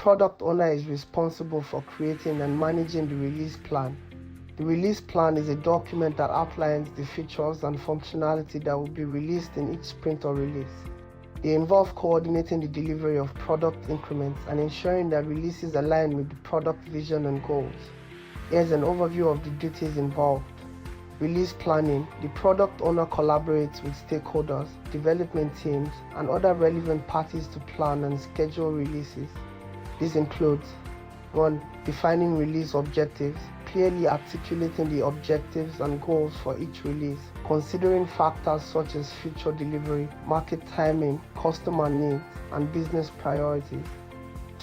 product owner is responsible for creating and managing the release plan. The release plan is a document that outlines the features and functionality that will be released in each sprint or release. They involve coordinating the delivery of product increments and ensuring that releases align with the product vision and goals. Here's an overview of the duties involved. Release planning. The product owner collaborates with stakeholders, development teams, and other relevant parties to plan and schedule releases. This includes 1. Defining release objectives, clearly articulating the objectives and goals for each release, considering factors such as future delivery, market timing, customer needs, and business priorities.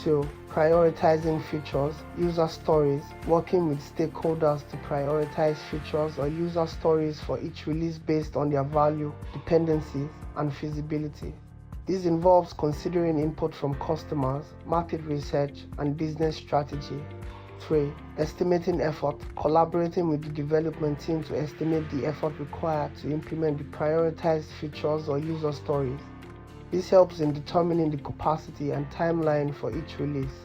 2. Prioritizing features, user stories, working with stakeholders to prioritize features or user stories for each release based on their value, dependencies, and feasibility. This involves considering input from customers, market research, and business strategy. 3. Estimating effort, collaborating with the development team to estimate the effort required to implement the prioritized features or user stories. This helps in determining the capacity and timeline for each release.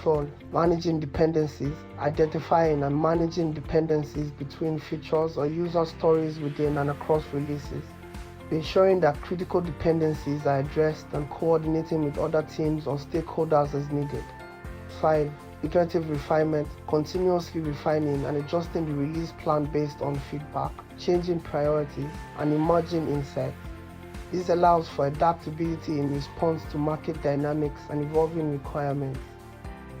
4. Managing dependencies, identifying and managing dependencies between features or user stories within and across releases, ensuring that critical dependencies are addressed and coordinating with other teams or stakeholders as needed. 5. Iterative refinement, continuously refining and adjusting the release plan based on feedback, changing priorities, and emerging insights. This allows for adaptability in response to market dynamics and evolving requirements.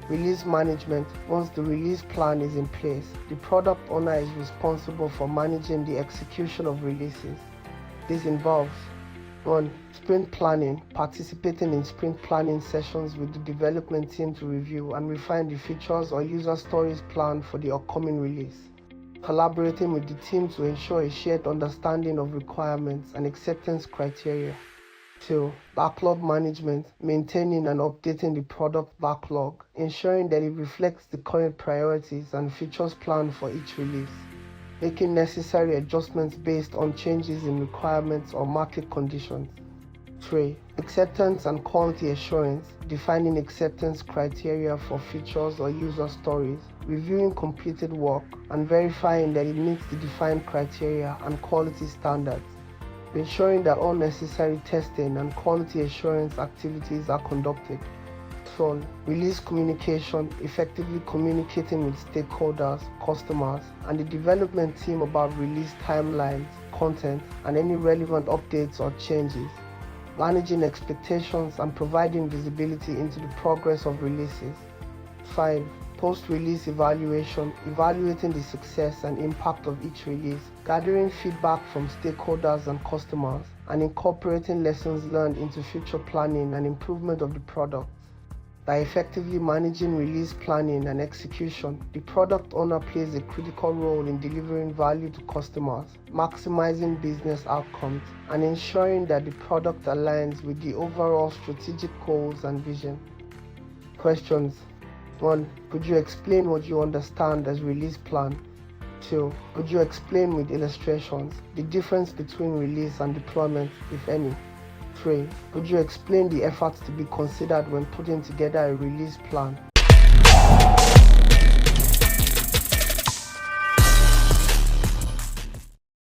Release management. Once the release plan is in place, the product owner is responsible for managing the execution of releases. This involves 1. Sprint planning, participating in sprint planning sessions with the development team to review and refine the features or user stories planned for the upcoming release. Collaborating with the team to ensure a shared understanding of requirements and acceptance criteria. 2. Backlog management, maintaining and updating the product backlog, ensuring that it reflects the current priorities and features planned for each release. Making necessary adjustments based on changes in requirements or market conditions. 3. Acceptance and quality assurance, defining acceptance criteria for features or user stories, reviewing completed work, and verifying that it meets the defined criteria and quality standards. Ensuring that all necessary testing and quality assurance activities are conducted. 4. Release communication, effectively communicating with stakeholders, customers, and the development team about release timelines, content, and any relevant updates or changes. Managing expectations and providing visibility into the progress of releases. 5. Post-release evaluation, evaluating the success and impact of each release, gathering feedback from stakeholders and customers, and incorporating lessons learned into future planning and improvement of the product. By effectively managing release planning and execution, the product owner plays a critical role in delivering value to customers, maximizing business outcomes, and ensuring that the product aligns with the overall strategic goals and vision. Questions. 1. Could you explain what you understand as release plan? 2. Could you explain with illustrations the difference between release and deployment, if any? 3. Could you explain the efforts to be considered when putting together a release plan